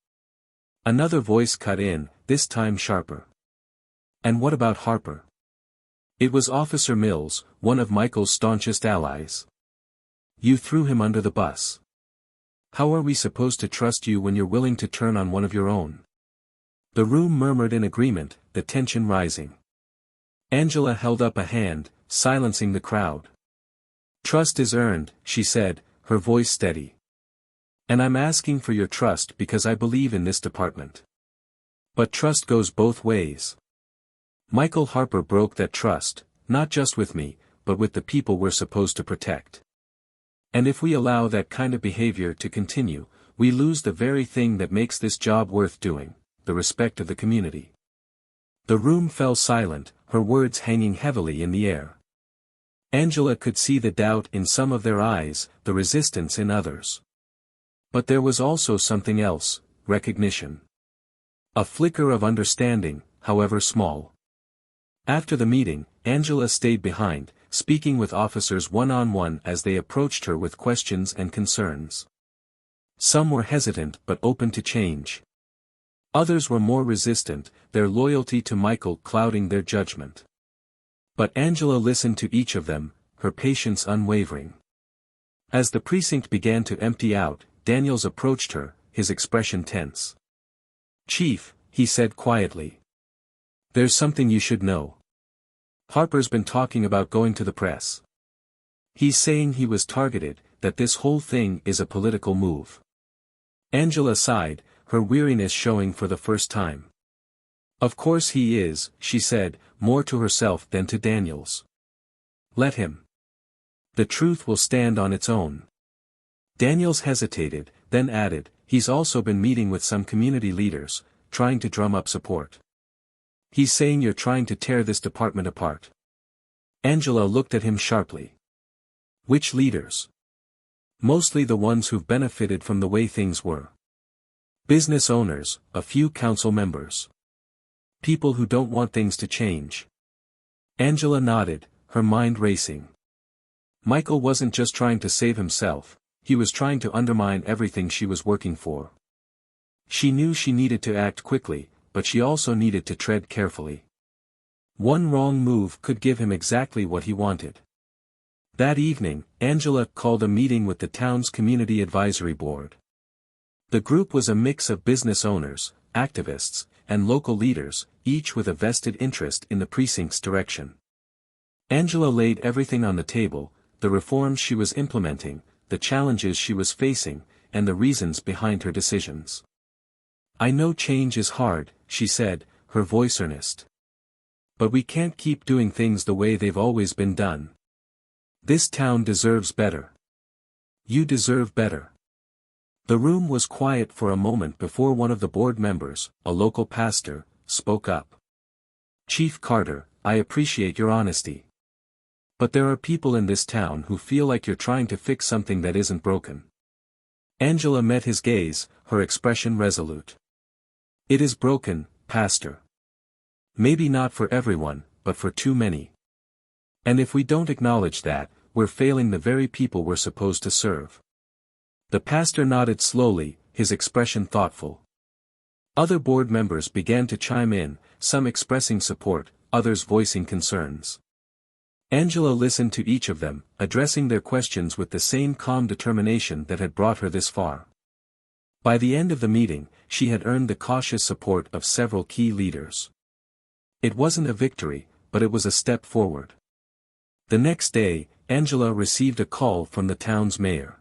Another voice cut in, this time sharper. "And what about Harper?" It was Officer Mills, one of Michael's staunchest allies. "You threw him under the bus. How are we supposed to trust you when you're willing to turn on one of your own?" The room murmured in agreement, the tension rising. Angela held up a hand, silencing the crowd. "Trust is earned," she said, her voice steady. "And I'm asking for your trust because I believe in this department. But trust goes both ways. Michael Harper broke that trust, not just with me, but with the people we're supposed to protect. And if we allow that kind of behavior to continue, we lose the very thing that makes this job worth doing, the respect of the community." The room fell silent, her words hanging heavily in the air. Angela could see the doubt in some of their eyes, the resistance in others. But there was also something else, recognition. A flicker of understanding, however small. After the meeting, Angela stayed behind, speaking with officers one-on-one as they approached her with questions and concerns. Some were hesitant but open to change. Others were more resistant, their loyalty to Michael clouding their judgment. But Angela listened to each of them, her patience unwavering. As the precinct began to empty out, Daniels approached her, his expression tense. "Chief," he said quietly. "There's something you should know. Harper's been talking about going to the press. He's saying he was targeted, that this whole thing is a political move." Angela sighed, her weariness showing for the first time. "Of course he is," she said, more to herself than to Daniels. "Let him. The truth will stand on its own." Daniels hesitated, then added, "He's also been meeting with some community leaders, trying to drum up support. He's saying you're trying to tear this department apart." Angela looked at him sharply. "Which leaders?" "Mostly the ones who've benefited from the way things were. Business owners, a few council members. People who don't want things to change." Angela nodded, her mind racing. Michael wasn't just trying to save himself, he was trying to undermine everything she was working for. She knew she needed to act quickly, but she also needed to tread carefully. One wrong move could give him exactly what he wanted. That evening, Angela called a meeting with the town's community advisory board. The group was a mix of business owners, activists, and local leaders, each with a vested interest in the precinct's direction. Angela laid everything on the table, the reforms she was implementing, the challenges she was facing, and the reasons behind her decisions. "I know change is hard," she said, her voice earnest. "But we can't keep doing things the way they've always been done. This town deserves better. You deserve better." The room was quiet for a moment before one of the board members, a local pastor, spoke up. "Chief Carter, I appreciate your honesty. But there are people in this town who feel like you're trying to fix something that isn't broken." Angela met his gaze, her expression resolute. "It is broken, Pastor. Maybe not for everyone, but for too many. And if we don't acknowledge that, we're failing the very people we're supposed to serve." The pastor nodded slowly, his expression thoughtful. Other board members began to chime in, some expressing support, others voicing concerns. Angela listened to each of them, addressing their questions with the same calm determination that had brought her this far. By the end of the meeting, she had earned the cautious support of several key leaders. It wasn't a victory, but it was a step forward. The next day, Angela received a call from the town's mayor.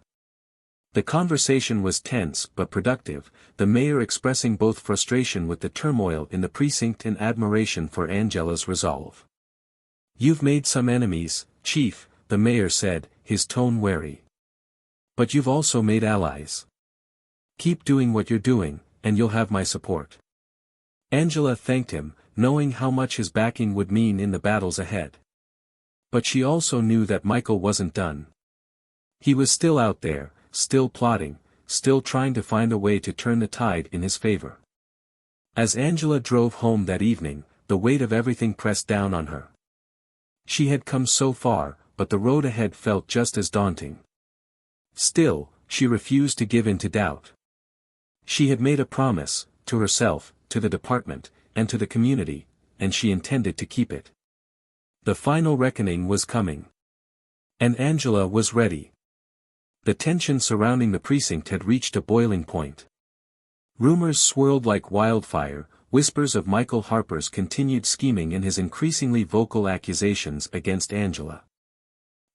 The conversation was tense but productive, the mayor expressing both frustration with the turmoil in the precinct and admiration for Angela's resolve. "You've made some enemies, Chief," the mayor said, his tone wary. "But you've also made allies. Keep doing what you're doing, and you'll have my support." Angela thanked him, knowing how much his backing would mean in the battles ahead. But she also knew that Michael wasn't done. He was still out there, still plotting, still trying to find a way to turn the tide in his favor. As Angela drove home that evening, the weight of everything pressed down on her. She had come so far, but the road ahead felt just as daunting. Still, she refused to give in to doubt. She had made a promise, to herself, to the department, and to the community, and she intended to keep it. The final reckoning was coming. And Angela was ready. The tension surrounding the precinct had reached a boiling point. Rumors swirled like wildfire, whispers of Michael Harper's continued scheming and his increasingly vocal accusations against Angela.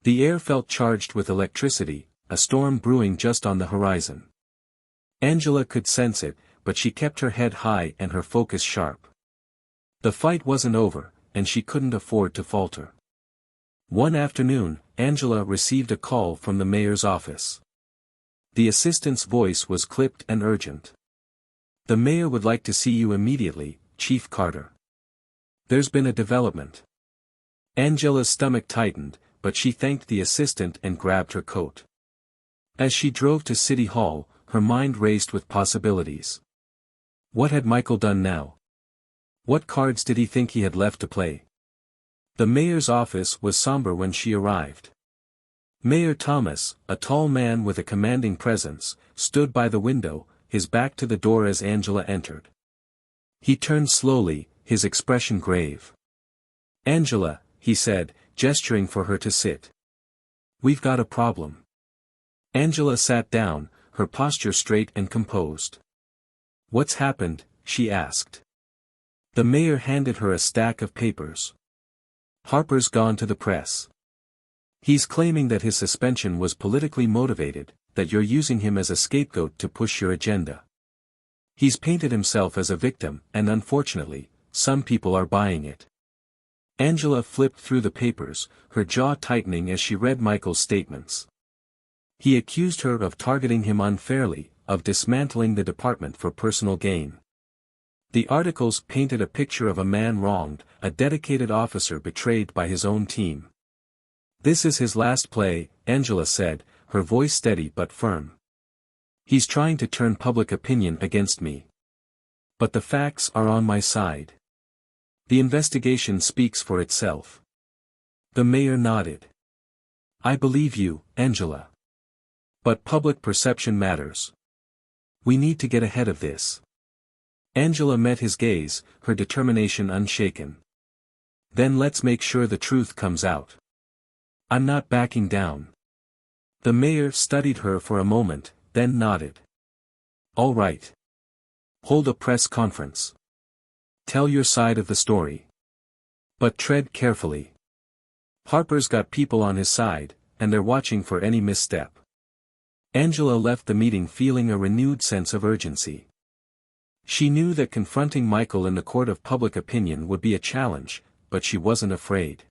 The air felt charged with electricity, a storm brewing just on the horizon. Angela could sense it, but she kept her head high and her focus sharp. The fight wasn't over, and she couldn't afford to falter. One afternoon, Angela received a call from the mayor's office. The assistant's voice was clipped and urgent. "The mayor would like to see you immediately, Chief Carter. There's been a development." Angela's stomach tightened, but she thanked the assistant and grabbed her coat. As she drove to City Hall, her mind raced with possibilities. What had Michael done now? What cards did he think he had left to play? The mayor's office was somber when she arrived. Mayor Thomas, a tall man with a commanding presence, stood by the window, his back to the door as Angela entered. He turned slowly, his expression grave. "Angela," he said, gesturing for her to sit. "We've got a problem." Angela sat down, her posture straight and composed. "What's happened?" she asked. The mayor handed her a stack of papers. "Harper's gone to the press. He's claiming that his suspension was politically motivated, that you're using him as a scapegoat to push your agenda. He's painted himself as a victim, and unfortunately, some people are buying it." Angela flipped through the papers, her jaw tightening as she read Michael's statements. He accused her of targeting him unfairly, of dismantling the department for personal gain. The articles painted a picture of a man wronged, a dedicated officer betrayed by his own team. "This is his last play," Angela said, her voice steady but firm. "He's trying to turn public opinion against me. But the facts are on my side. The investigation speaks for itself." The mayor nodded. "I believe you, Angela. But public perception matters. We need to get ahead of this." Angela met his gaze, her determination unshaken. "Then let's make sure the truth comes out. I'm not backing down." The mayor studied her for a moment, then nodded. "All right. Hold a press conference. Tell your side of the story. But tread carefully. Harper's got people on his side, and they're watching for any misstep. Angela left the meeting feeling a renewed sense of urgency. She knew that confronting Michael in the court of public opinion would be a challenge, but she wasn't afraid.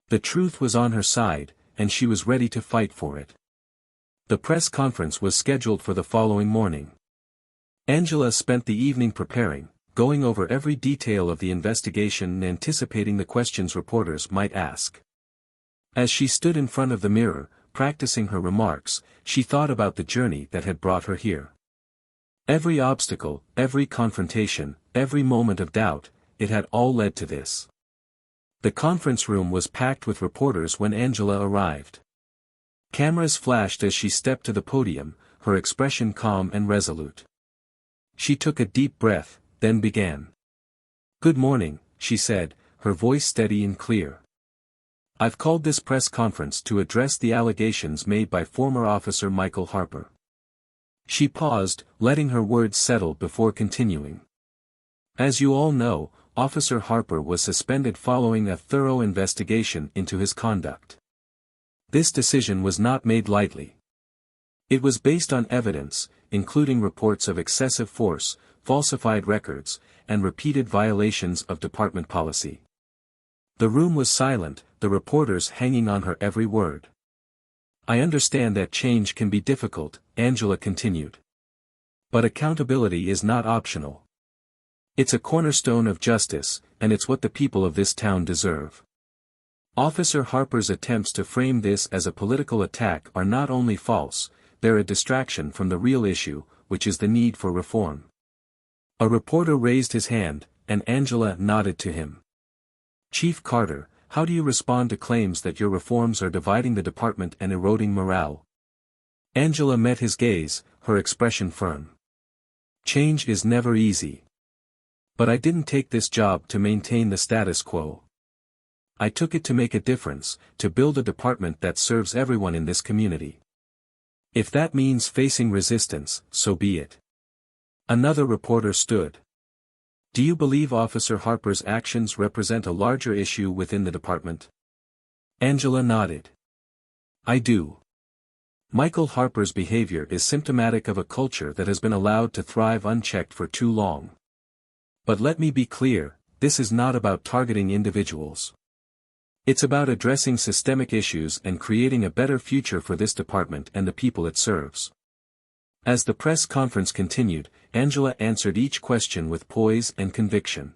The truth was on her side, and she was ready to fight for it. The press conference was scheduled for the following morning. Angela spent the evening preparing, going over every detail of the investigation and anticipating the questions reporters might ask. As she stood in front of the mirror, practicing her remarks, she thought about the journey that had brought her here. Every obstacle, every confrontation, every moment of doubt, it had all led to this. The conference room was packed with reporters when Angela arrived. Cameras flashed as she stepped to the podium, her expression calm and resolute. She took a deep breath, then began. "Good morning," she said, her voice steady and clear. "I've called this press conference to address the allegations made by former Officer Michael Harper." She paused, letting her words settle before continuing. "As you all know, Officer Harper was suspended following a thorough investigation into his conduct. This decision was not made lightly. It was based on evidence, including reports of excessive force, falsified records, and repeated violations of department policy." The room was silent, the reporters hanging on her every word. "I understand that change can be difficult," Angela continued. "But accountability is not optional. It's a cornerstone of justice, and it's what the people of this town deserve. Officer Harper's attempts to frame this as a political attack are not only false, they're a distraction from the real issue, which is the need for reform." A reporter raised his hand, and Angela nodded to him. "Chief Carter, how do you respond to claims that your reforms are dividing the department and eroding morale?" Angela met his gaze, her expression firm. "Change is never easy. But I didn't take this job to maintain the status quo. I took it to make a difference, to build a department that serves everyone in this community. If that means facing resistance, so be it." Another reporter stood. "Do you believe Officer Harper's actions represent a larger issue within the department?" Angela nodded. "I do. Michael Harper's behavior is symptomatic of a culture that has been allowed to thrive unchecked for too long. But let me be clear, this is not about targeting individuals. It's about addressing systemic issues and creating a better future for this department and the people it serves." As the press conference continued, Angela answered each question with poise and conviction.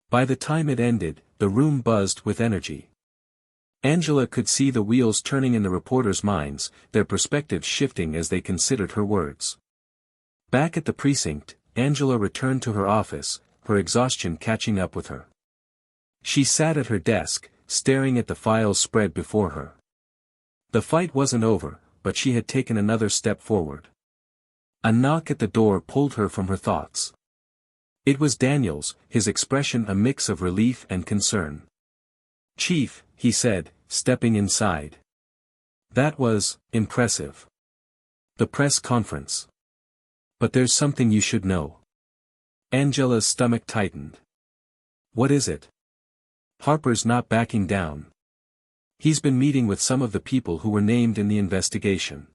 By the time it ended, the room buzzed with energy. Angela could see the wheels turning in the reporters' minds, their perspectives shifting as they considered her words. Back at the precinct, Angela returned to her office, her exhaustion catching up with her. She sat at her desk, staring at the files spread before her. The fight wasn't over, but she had taken another step forward. A knock at the door pulled her from her thoughts. It was Daniels, his expression a mix of relief and concern. "Chief," he said, stepping inside. "That was impressive. The press conference. But there's something you should know." Angela's stomach tightened. "What is it?" "Harper's not backing down. He's been meeting with some of the people who were named in the investigation.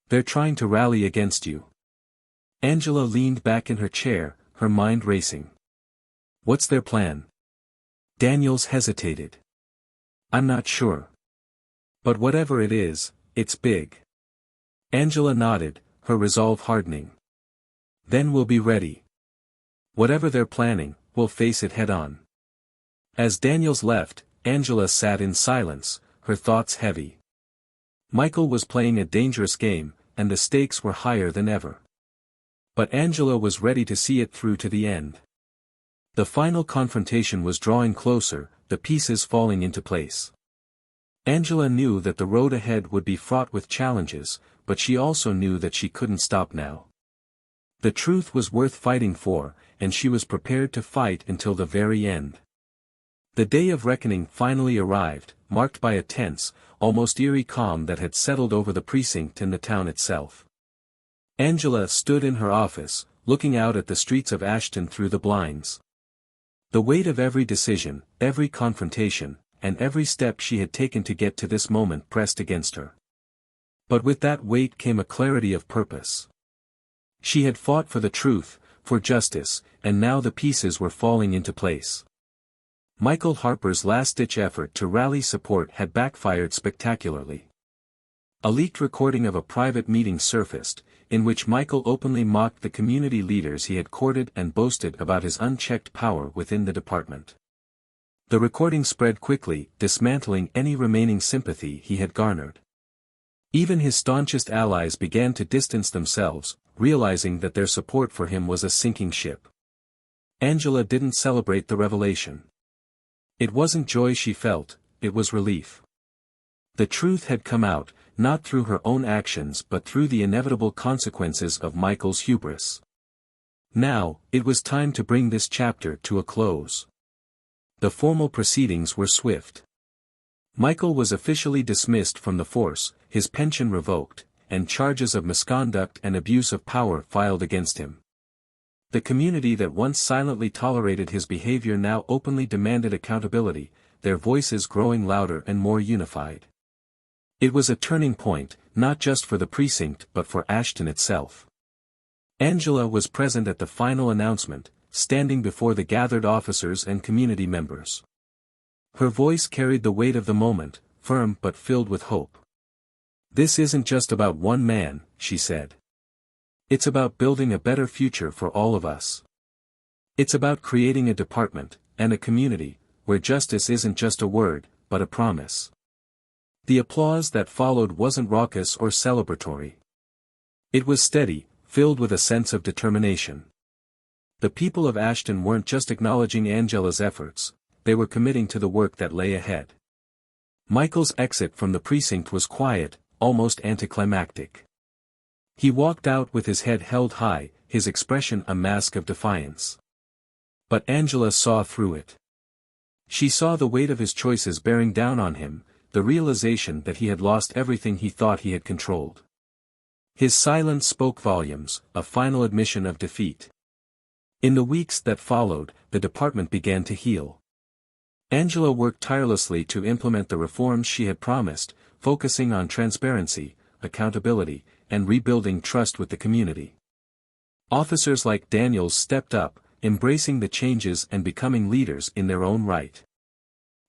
They're trying to rally against you." Angela leaned back in her chair, her mind racing. "What's their plan?" Daniels hesitated. "I'm not sure. But whatever it is, it's big." Angela nodded, her resolve hardening. "Then we'll be ready. Whatever they're planning, we'll face it head-on." As Daniels left, Angela sat in silence, her thoughts heavy. Michael was playing a dangerous game, and the stakes were higher than ever. But Angela was ready to see it through to the end. The final confrontation was drawing closer, the pieces falling into place. Angela knew that the road ahead would be fraught with challenges, but she also knew that she couldn't stop now. The truth was worth fighting for, and she was prepared to fight until the very end. The day of reckoning finally arrived, marked by a tense, almost eerie calm that had settled over the precinct and the town itself. Angela stood in her office, looking out at the streets of Ashton through the blinds. The weight of every decision, every confrontation, and every step she had taken to get to this moment pressed against her. But with that weight came a clarity of purpose. She had fought for the truth, for justice, and now the pieces were falling into place. Michael Harper's last-ditch effort to rally support had backfired spectacularly. A leaked recording of a private meeting surfaced, in which Michael openly mocked the community leaders he had courted and boasted about his unchecked power within the department. The recording spread quickly, dismantling any remaining sympathy he had garnered. Even his staunchest allies began to distance themselves, realizing that their support for him was a sinking ship. Angela didn't celebrate the revelation. It wasn't joy she felt, it was relief. The truth had come out, not through her own actions but through the inevitable consequences of Michael's hubris. Now, it was time to bring this chapter to a close. The formal proceedings were swift. Michael was officially dismissed from the force, his pension revoked, and charges of misconduct and abuse of power filed against him. The community that once silently tolerated his behavior now openly demanded accountability, their voices growing louder and more unified. It was a turning point, not just for the precinct but for Ashton itself. Angela was present at the final announcement, standing before the gathered officers and community members. Her voice carried the weight of the moment, firm but filled with hope. "This isn't just about one man," she said. "It's about building a better future for all of us. It's about creating a department, and a community, where justice isn't just a word, but a promise." The applause that followed wasn't raucous or celebratory. It was steady, filled with a sense of determination. The people of Ashton weren't just acknowledging Angela's efforts, they were committing to the work that lay ahead. Michael's exit from the precinct was quiet, almost anticlimactic. He walked out with his head held high, his expression a mask of defiance. But Angela saw through it. She saw the weight of his choices bearing down on him, the realization that he had lost everything he thought he had controlled. His silence spoke volumes, a final admission of defeat. In the weeks that followed, the department began to heal. Angela worked tirelessly to implement the reforms she had promised, focusing on transparency, accountability, and rebuilding trust with the community. Officers like Daniels stepped up, embracing the changes and becoming leaders in their own right.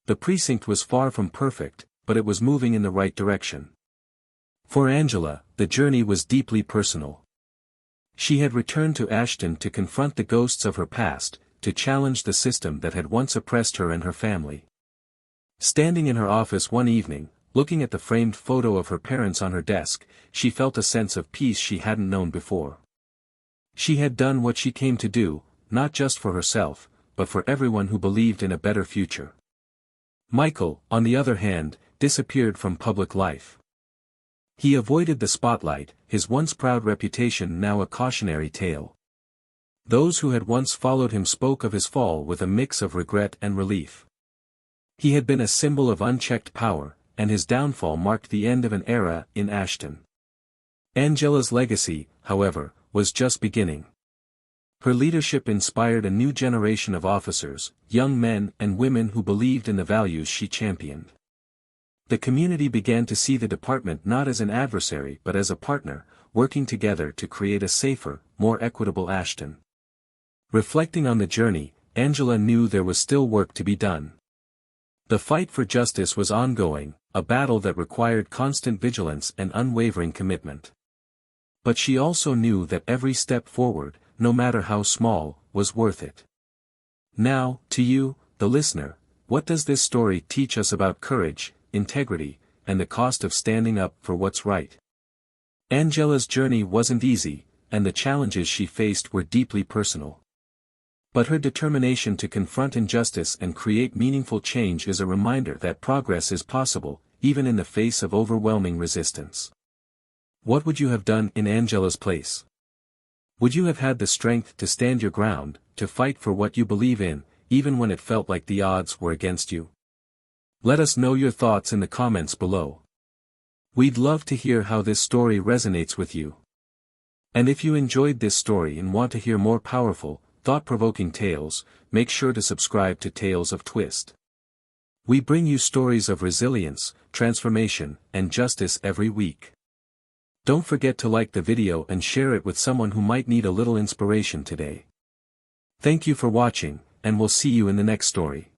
The precinct was far from perfect, but it was moving in the right direction. For Angela, the journey was deeply personal. She had returned to Ashton to confront the ghosts of her past, to challenge the system that had once oppressed her and her family. Standing in her office one evening, looking at the framed photo of her parents on her desk, she felt a sense of peace she hadn't known before. She had done what she came to do, not just for herself, but for everyone who believed in a better future. Michael, on the other hand, disappeared from public life. He avoided the spotlight, his once proud reputation now a cautionary tale. Those who had once followed him spoke of his fall with a mix of regret and relief. He had been a symbol of unchecked power, and his downfall marked the end of an era in Ashton. Angela's legacy, however, was just beginning. Her leadership inspired a new generation of officers, young men and women who believed in the values she championed. The community began to see the department not as an adversary but as a partner, working together to create a safer, more equitable Ashton. Reflecting on the journey, Angela knew there was still work to be done. The fight for justice was ongoing, a battle that required constant vigilance and unwavering commitment. But she also knew that every step forward, no matter how small, was worth it. Now, to you, the listener, what does this story teach us about courage, integrity, and the cost of standing up for what's right? Angela's journey wasn't easy, and the challenges she faced were deeply personal. But her determination to confront injustice and create meaningful change is a reminder that progress is possible, even in the face of overwhelming resistance. What would you have done in Angela's place? Would you have had the strength to stand your ground, to fight for what you believe in, even when it felt like the odds were against you? Let us know your thoughts in the comments below. We'd love to hear how this story resonates with you. And if you enjoyed this story and want to hear more powerful, thought-provoking tales, make sure to subscribe to Tales of Twist. We bring you stories of resilience, transformation, and justice every week. Don't forget to like the video and share it with someone who might need a little inspiration today. Thank you for watching, and we'll see you in the next story.